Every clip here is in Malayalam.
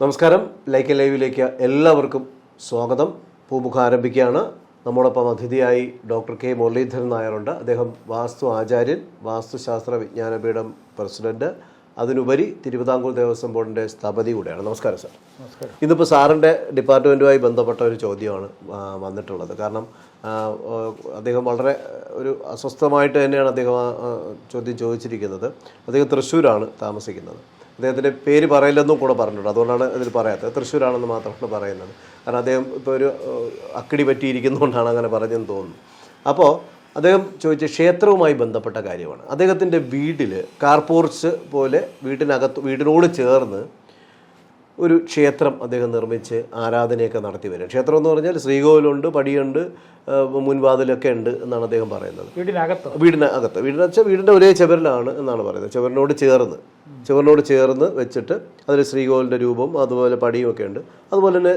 നമസ്കാരം. ലൈക്ക് ലൈവിലേക്ക് എല്ലാവർക്കും സ്വാഗതം. പൂമുഖം ആരംഭിക്കുകയാണ്. നമ്മോടൊപ്പം അതിഥിയായി ഡോക്ടർ കെ മുരളീധരൻ നായരുണ്ട്. അദ്ദേഹം വാസ്തു ആചാര്യൻ, വാസ്തുശാസ്ത്ര വിജ്ഞാനപീഠം പ്രസിഡന്റ്, അതിനുപരി തിരുവിതാംകൂർ ദേവസ്വം ബോർഡിൻ്റെ സ്ഥപതി കൂടെയാണ്. നമസ്കാരം സാർ. നമസ്കാരം. ഇന്നിപ്പോൾ സാറിൻ്റെ ഡിപ്പാർട്ട്മെൻറ്റുമായി ബന്ധപ്പെട്ട ഒരു ചോദ്യമാണ് വന്നിട്ടുള്ളത്. കാരണം അദ്ദേഹം വളരെ ഒരു അസ്വസ്ഥമായിട്ട് തന്നെയാണ് അദ്ദേഹം ചോദ്യം ചോദിച്ചിരിക്കുന്നത്. അദ്ദേഹം തൃശ്ശൂരാണ് താമസിക്കുന്നത്. അദ്ദേഹത്തിൻ്റെ പേര് പറയില്ലെന്നും കൂടെ പറഞ്ഞിട്ടുണ്ട്, അതുകൊണ്ടാണ് ഇതിൽ പറയാത്തത്. തൃശ്ശൂരാണെന്ന് മാത്രമാണ് പറയുന്നത്. കാരണം അദ്ദേഹം ഇപ്പോൾ ഒരു അക്കിടി പറ്റിയിരിക്കുന്നതുകൊണ്ടാണ് അങ്ങനെ പറഞ്ഞെന്ന് തോന്നുന്നു. അപ്പോൾ അദ്ദേഹം ചോദിച്ച ക്ഷേത്രവുമായി ബന്ധപ്പെട്ട കാര്യമാണ്. അദ്ദേഹത്തിൻ്റെ വീട്ടിൽ കാർപോർച്ച് പോലെ വീടിനോട് ചേർന്ന് ഒരു ക്ഷേത്രം അദ്ദേഹം നിർമ്മിച്ച് ആരാധനയൊക്കെ നടത്തി വരും. ക്ഷേത്രം എന്ന് പറഞ്ഞാൽ ശ്രീകോവിലുണ്ട്, പടിയുണ്ട്, മുൻവാതിലൊക്കെ ഉണ്ട് എന്നാണ് അദ്ദേഹം പറയുന്നത്. വീടിനകത്ത് വീടിൻ്റെ ഒരേ ചുവരിലാണ് എന്നാണ് പറയുന്നത്. ചുവരിനോട് ചേർന്ന് വെച്ചിട്ട് അതിൽ ശ്രീകോവിലിൻ്റെ രൂപം അതുപോലെ പടിയും ഒക്കെ ഉണ്ട്. അതുപോലെ തന്നെ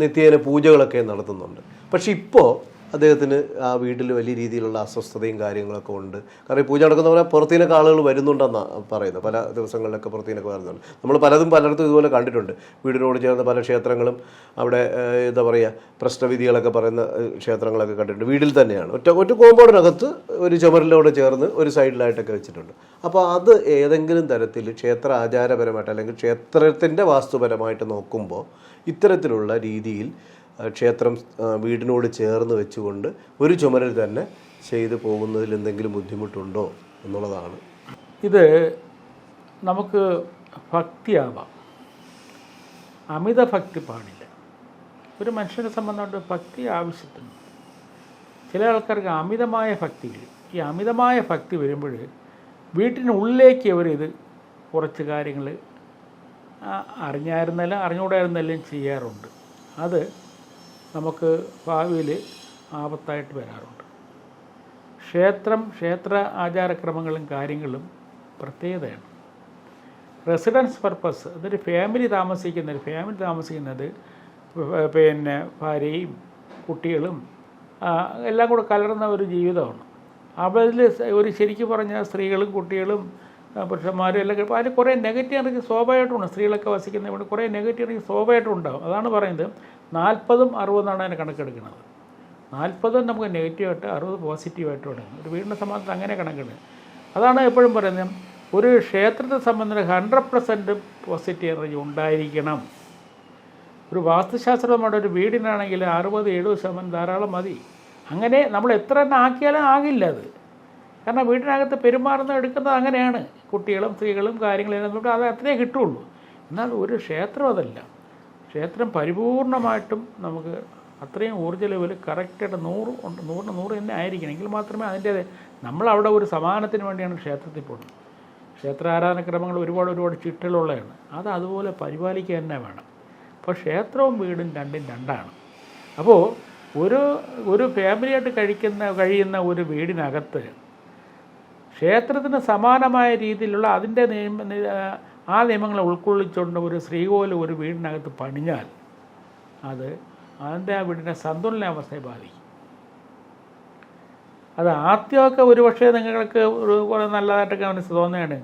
നിത്യേന പൂജകളൊക്കെ നടത്തുന്നുണ്ട്. പക്ഷേ ഇപ്പോൾ അദ്ദേഹത്തിന് ആ വീട്ടിൽ വലിയ രീതിയിലുള്ള അസ്വസ്ഥതയും കാര്യങ്ങളൊക്കെ ഉണ്ട്. കാരണം ഈ പൂജ നടക്കുന്ന പോലെ പുറത്തുനിന്നൊക്കെ ആളുകൾ വരുന്നുണ്ടെന്നാണ് പറയുന്നത്. പല ദിവസങ്ങളിലൊക്കെ പുറത്തുനിന്നൊക്കെ വരുന്നുണ്ട്. നമ്മൾ പലയിടത്തും ഇതുപോലെ കണ്ടിട്ടുണ്ട്. വീടിനോട് ചേർന്ന പല ക്ഷേത്രങ്ങളും അവിടെ എന്താ പറയുക പ്രശ്നവിധികളൊക്കെ പറയുന്ന ക്ഷേത്രങ്ങളൊക്കെ കണ്ടിട്ടുണ്ട്. വീട്ടിൽ തന്നെയാണ് ഒറ്റ കോമ്പൗണ്ടിനകത്ത് ഒരു ചുമരിലോട് ചേർന്ന് ഒരു സൈഡിലായിട്ടൊക്കെ വെച്ചിട്ടുണ്ട്. അപ്പോൾ അത് ഏതെങ്കിലും തരത്തിൽ ക്ഷേത്ര ആചാരപരമായിട്ട് അല്ലെങ്കിൽ ക്ഷേത്രത്തിൻ്റെ വാസ്തുപരമായിട്ട് നോക്കുമ്പോൾ ഇത്തരത്തിലുള്ള രീതിയിൽ ക്ഷേത്രം വീടിനോട് ചേർന്ന് വെച്ചുകൊണ്ട് ഒരു ചുമരിൽ തന്നെ ചെയ്തു പോകുന്നതിൽ എന്തെങ്കിലും ബുദ്ധിമുട്ടുണ്ടോ എന്നുള്ളതാണ്. ഇത് നമുക്ക് ഭക്തിയാവാം, അമിത ഭക്തി പാടില്ല. ഒരു മനുഷ്യനെ സംബന്ധമായിട്ട് ഭക്തി ആവശ്യത്തിന്. ചില ആൾക്കാർക്ക് അമിതമായ ഭക്തി വരും. ഈ അമിതമായ ഭക്തി വരുമ്പോൾ വീട്ടിനുള്ളിലേക്ക് അവരിത് കുറച്ച് കാര്യങ്ങൾ അറിഞ്ഞുകൂടായിരുന്നെല്ലാം ചെയ്യാറുണ്ട്. അത് നമുക്ക് ഭാവിയിൽ ആപത്തായിട്ട് വരാറുണ്ട്. ക്ഷേത്ര ആചാരക്രമങ്ങളും കാര്യങ്ങളും പ്രത്യേകതയാണ്. റെസിഡൻസ് പർപ്പസ്, അതൊരു ഫാമിലി താമസിക്കുന്നത് പിന്നെ ഭാര്യയും കുട്ടികളും എല്ലാം കൂടെ കലർന്ന ഒരു ജീവിതമാണ്. അതിൽ ഒരു ശരിക്കും പറഞ്ഞാൽ സ്ത്രീകളും കുട്ടികളും പുരുഷന്മാരും എല്ലാം അതിൽ കുറേ നെഗറ്റീവ് എനർജി സ്വാഭാവികമായിട്ടുണ്ട്. സ്ത്രീകളൊക്കെ വസിക്കുന്നതുകൊണ്ട് കുറേ നെഗറ്റീവ് എനർജി സ്വാഭാവികമായിട്ടും ഉണ്ടാകും. അതാണ് പറയുന്നത് 40-60 അതിന് കണക്കെടുക്കുന്നത്. 40 നമുക്ക് നെഗറ്റീവായിട്ട് 60 പോസിറ്റീവായിട്ട് തുടങ്ങും. ഒരു വീടിൻ്റെ സംബന്ധത്തിൽ അങ്ങനെ കണക്കെടുക്കും. അതാണ് എപ്പോഴും പറയുന്നത്, ഒരു ക്ഷേത്രത്തെ സംബന്ധിച്ച് 100% പോസിറ്റീവ് എനർജി ഉണ്ടായിരിക്കണം. ഒരു വാസ്തുശാസ്ത്രമായിട്ട് ഒരു വീടിനാണെങ്കിൽ 60-70% ധാരാളം മതി. അങ്ങനെ നമ്മൾ എത്ര തന്നെ ആക്കിയാലും ആകില്ല അത്. കാരണം വീടിനകത്ത് എടുക്കുന്നത് അങ്ങനെയാണ്. കുട്ടികളും സ്ത്രീകളും കാര്യങ്ങളെല്ലാം അത് അത്രേ കിട്ടുള്ളൂ. എന്നാൽ ഒരു ക്ഷേത്രം അതല്ല. ക്ഷേത്രം പരിപൂർണമായിട്ടും നമുക്ക് അത്രയും ഊർജ്ജ ലെവൽ കറക്റ്റായിട്ട് 100 തന്നെ ആയിരിക്കണമെങ്കിൽ മാത്രമേ അതിൻ്റെ നമ്മളവിടെ ഒരു സമാധാനത്തിന് വേണ്ടിയാണ് ക്ഷേത്രത്തിൽ പോകുന്നത്. ക്ഷേത്ര ആരാധനക്രമങ്ങൾ ഒരുപാട് ചിട്ടകളുള്ളതാണ്. അത് അതുപോലെ പരിപാലിക്കുക തന്നെ വേണം. അപ്പോൾ ക്ഷേത്രവും വീടും രണ്ടാണ്. അപ്പോൾ ഒരു ഫാമിലിയായിട്ട് കഴിയുന്ന ഒരു വീടിനകത്ത് ക്ഷേത്രത്തിന് സമാനമായ രീതിയിലുള്ള അതിൻ്റെ നിയമങ്ങളെ ഉൾക്കൊള്ളിച്ചുകൊണ്ട് ഒരു ശ്രീകോവിൽ ഒരു വീടിനകത്ത് പണിഞ്ഞാൽ അത് അതിൻ്റെ ആ വീടിൻ്റെ സന്തുലനാവസ്ഥയെ ബാധിക്കും. അത് ആദ്യമൊക്കെ ഒരുപക്ഷെ നിങ്ങൾക്ക് കുറേ നല്ലതായിട്ടൊക്കെ മനസ്സ് തോന്നുകയാണ്.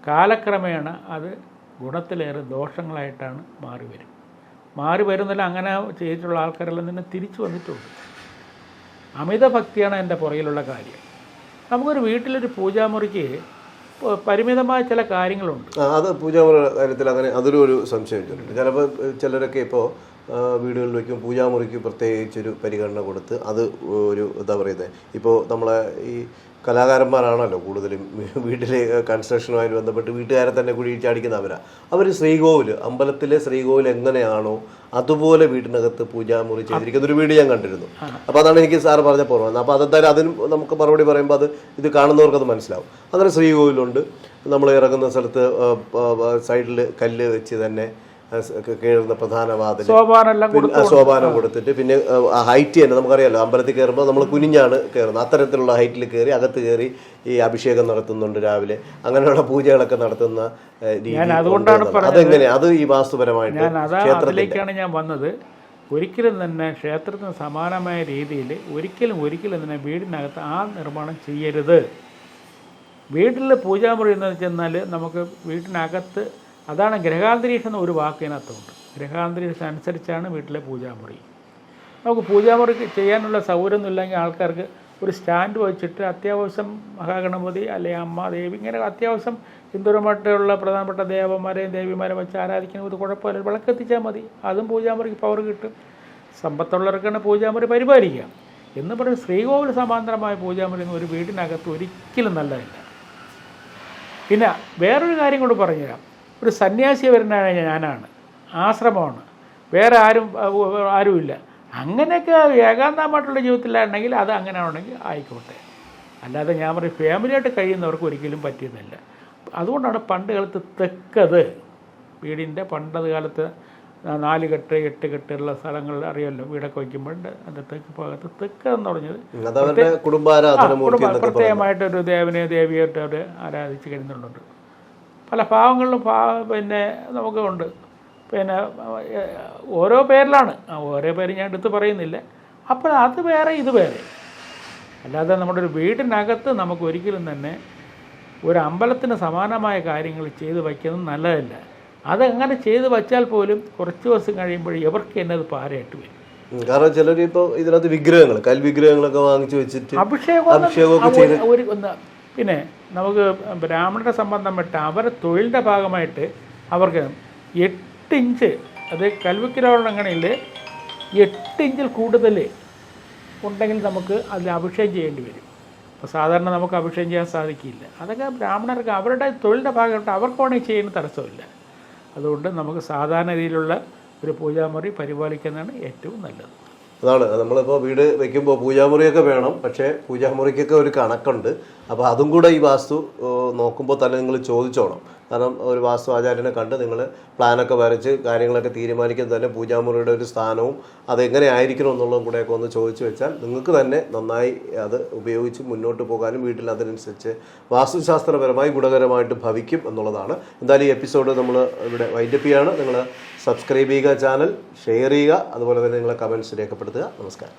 കാലക്രമേണ അത് ഗുണത്തിലേറെ ദോഷങ്ങളായിട്ടാണ് മാറി വരുന്നില്ല. അങ്ങനെ ചെയ്തിട്ടുള്ള ആൾക്കാരെല്ലാം തന്നെ തിരിച്ചു വന്നിട്ടുണ്ട്. അമിത ഭക്തിയാണ് എൻ്റെ പുറകിലുള്ള കാര്യം. നമുക്കൊരു വീട്ടിലൊരു പൂജാമുറിക്ക് പരിമിതമായ ചില കാര്യങ്ങളുണ്ട്. അത് പൂജാമുറി കാര്യത്തിൽ അങ്ങനെ അതൊരു സംശയം ചോദിച്ചിട്ടുണ്ട്. ചിലപ്പോൾ ചിലരൊക്കെ ഇപ്പോൾ വീടുകളിൽ വയ്ക്കും പൂജാമുറിക്ക് പ്രത്യേകിച്ചൊരു പരിഗണന കൊടുത്ത് അത് ഒരു എന്താ പറയുന്നത്, ഇപ്പോൾ നമ്മളെ ഈ കലാകാരന്മാരാണല്ലോ കൂടുതലും വീട്ടിലെ കൺസ്ട്രക്ഷനുമായി ബന്ധപ്പെട്ട് വീട്ടുകാരെ തന്നെ കുഴിച്ചടിക്കുന്നവരാണ്. അവർ അമ്പലത്തിലെ ശ്രീകോവിൽ എങ്ങനെയാണോ അതുപോലെ വീടിനകത്ത് പൂജാമുറി ചെയ്തിരിക്കുന്ന ഒരു വീട് ഞാൻ കണ്ടിരുന്നു. അപ്പോൾ അതാണ് എനിക്ക് സാറ് പറഞ്ഞപ്പോൾ ഓർമ്മ. അപ്പോൾ അതെന്തായാലും അതിനും നമുക്ക് മറുപടി പറയുമ്പോൾ ഇത് കാണുന്നവർക്കത് മനസ്സിലാവും. അങ്ങനെ ശ്രീകോവിലുണ്ട്. നമ്മൾ ഇറങ്ങുന്ന സ്ഥലത്ത് സൈഡിൽ കല്ല് വെച്ച് തന്നെ കയറുന്ന പ്രധാന വാതിൽ സോപാനം കൊടുത്തിട്ട് പിന്നെ ഹൈറ്റ് തന്നെ നമുക്കറിയാമല്ലോ, അമ്പലത്തിൽ കയറുമ്പോൾ നമ്മൾ കുനിഞ്ഞാണ് കയറുന്നത്. അത്തരത്തിലുള്ള ഹൈറ്റിൽ കയറി അകത്ത് കയറി ഈ അഭിഷേകം നടത്തുന്നുണ്ട് രാവിലെ. അങ്ങനെയുള്ള പൂജകളൊക്കെ നടത്തുന്ന രീതി. അതെങ്ങനെയാണ് അത് ഈ വാസ്തുപരമായിട്ട് ക്ഷേത്രത്തിലേക്കാണ് ഞാൻ വന്നത്. ഒരിക്കലും തന്നെ ക്ഷേത്രത്തിന് സമാനമായ രീതിയിൽ ഒരിക്കലും തന്നെ വീടിനകത്ത് ആ നിർമ്മാണം ചെയ്യരുത്. വീട്ടിൽ പൂജാമുറി എന്ന് വെച്ചെന്നാൽ നമുക്ക് വീട്ടിനകത്ത്, അതാണ് ഗ്രഹാന്തരീക്ഷം എന്ന ഒരു വാക്കിനകത്തുണ്ട്. ഗ്രഹാന്തരീക്ഷമനുസരിച്ചാണ് വീട്ടിലെ പൂജാമുറി. നമുക്ക് പൂജാമുറി ചെയ്യാനുള്ള സൗകര്യമൊന്നും ഇല്ലെങ്കിൽ ആൾക്കാർക്ക് ഒരു സ്റ്റാൻഡ് വെച്ചിട്ട് അത്യാവശ്യം മഹാഗണപതി അല്ലെങ്കിൽ അമ്മ ദേവി ഇങ്ങനെ അത്യാവശ്യം ഹിന്ദുപരമായിട്ടുള്ള പ്രധാനപ്പെട്ട ദേവന്മാരെയും ദേവിമാരെ വെച്ച് ആരാധിക്കുന്ന ഒരു കുഴപ്പമില്ല, വിളക്കെത്തിച്ചാൽ മതി, അതും പൂജാമുറിക്ക് പവർ കിട്ടും. സമ്പത്തുള്ളവർക്കാണ് പൂജാമുറി പരിപാലിക്കുക എന്ന് പറയും. ശ്രീകോവിൽ സമാന്തരമായ പൂജാമുറി ഒരു വീടിനകത്ത് ഒരിക്കലും നല്ലതല്ല. പിന്നെ വേറൊരു കാര്യം കൂടി പറഞ്ഞുതരാം. ഒരു സന്യാസി വരുന്നതാണ്, ഞാനാണ്, ആശ്രമമാണ്, വേറെ ആരുമില്ല, അങ്ങനെയൊക്കെ ഏകാന്തമായിട്ടുള്ള ജീവിതത്തിലാണെങ്കിൽ അത് അങ്ങനെ ആണെങ്കിൽ ആയിക്കോട്ടെ. അല്ലാതെ ഞാൻ പറയും ഫാമിലിയായിട്ട് കഴിയുന്നവർക്ക് ഒരിക്കലും പറ്റിയതല്ല. അതുകൊണ്ടാണ് പണ്ട് കാലത്ത് തെക്കത് വീടിൻ്റെ പണ്ടത് കാലത്ത് 4 കെട്ട് 8 കെട്ടുള്ള സ്ഥലങ്ങളിൽ അറിയാമല്ലോ, വീടൊക്കെ വയ്ക്കുമ്പോഴുണ്ട് അതിൻ്റെ തെക്ക് ഭാഗത്ത് തെക്ക് എന്ന് പറഞ്ഞത് പ്രത്യേകമായിട്ടൊരു ദേവനെ ദേവിയായിട്ട് അവർ ആരാധിച്ച് കഴിയുന്നുണ്ട്. പല ഭാവങ്ങളിലും പിന്നെ നമുക്ക് ഉണ്ട്. പിന്നെ ഓരോ പേരിലാണ്, ഓരോ പേര് ഞാൻ എടുത്ത് പറയുന്നില്ല. അപ്പോൾ അത് വേറെ ഇത് വേറെ. അല്ലാതെ നമ്മുടെ ഒരു വീടിനകത്ത് നമുക്ക് ഒരിക്കലും തന്നെ ഒരു അമ്പലത്തിന് സമാനമായ കാര്യങ്ങൾ ചെയ്ത് വയ്ക്കുന്നത് നല്ലതല്ല. അതങ്ങനെ ചെയ്ത് വച്ചാൽ പോലും കുറച്ച് ദിവസം കഴിയുമ്പോൾ ഇവർക്ക് തന്നെ അത് പാരയായിട്ട് വരും. കാരണം ചിലർ ഇപ്പോൾ ഇതിനകത്ത് വിഗ്രഹങ്ങൾ കൽവിഗ്രഹങ്ങളൊക്കെ വാങ്ങിച്ചു വെച്ചിട്ട് അഭിഷേകം ഒരു പിന്നെ നമുക്ക് ബ്രാഹ്മണരുടെ സംബന്ധം വിട്ട് അവരുടെ തൊഴിലിൻ്റെ ഭാഗമായിട്ട് അവർക്ക് 8 ഇഞ്ച്, അത് കൽവിഗ്രഹങ്ങളെങ്കിൽ 8 ഇഞ്ചിൽ കൂടുതൽ ഉണ്ടെങ്കിൽ നമുക്ക് അതിൽ അഭിഷേകം ചെയ്യേണ്ടി വരും. അപ്പോൾ സാധാരണ നമുക്ക് അഭിഷേകം ചെയ്യാൻ സാധിക്കില്ല. അതൊക്കെ ബ്രാഹ്മണർക്ക് അവരുടെ തൊഴിലിൻ്റെ ഭാഗമായിട്ട് അവർക്ക് വേണമെങ്കിൽ ചെയ്യുന്ന തടസ്സമില്ല. അതുകൊണ്ട് നമുക്ക് സാധാരണ രീതിയിലുള്ള ഒരു പൂജാമുറി പരിപാലിക്കുന്നതാണ് ഏറ്റവും നല്ലത്. അതാണ് നമ്മളിപ്പോൾ വീട് വയ്ക്കുമ്പോൾ പൂജാമുറിയൊക്കെ വേണം, പക്ഷേ പൂജാമുറിക്കൊക്കെ ഒരു കണക്കുണ്ട്. അപ്പോൾ അതും കൂടെ ഈ വാസ്തു നോക്കുമ്പോൾ തന്നെ നിങ്ങൾ ചോദിച്ചോണം. കാരണം ഒരു വാസ്തു ആചാര്യനെ കണ്ട് നിങ്ങൾ പ്ലാനൊക്കെ വരച്ച് കാര്യങ്ങളൊക്കെ തീരുമാനിക്കുന്നത് തന്നെ പൂജാമുറിയുടെ ഒരു സ്ഥാനവും അതെങ്ങനെ ആയിരിക്കണം എന്നുള്ളതും കൂടെയൊക്കെ ഒന്ന് ചോദിച്ചു വെച്ചാൽ നിങ്ങൾക്ക് തന്നെ നന്നായി അത് ഉപയോഗിച്ച് മുന്നോട്ട് പോകാനും വീട്ടിൽ അതിനനുസരിച്ച് വാസ്തുശാസ്ത്രപരമായി ഗുണകരമായിട്ട് ഭവിക്കും എന്നുള്ളതാണ്. എന്തായാലും ഈ എപ്പിസോഡ് നമ്മൾ ഇവിടെ വൈൻഡപ്പ് ചെയ്യാണ്. നിങ്ങൾ സബ്സ്ക്രൈബ് ചെയ്യുക, ചാനൽ ഷെയർ ചെയ്യുക, അതുപോലെ തന്നെ നിങ്ങളെ കമൻറ്റ്സ് രേഖപ്പെടുത്തുക. നമസ്കാരം.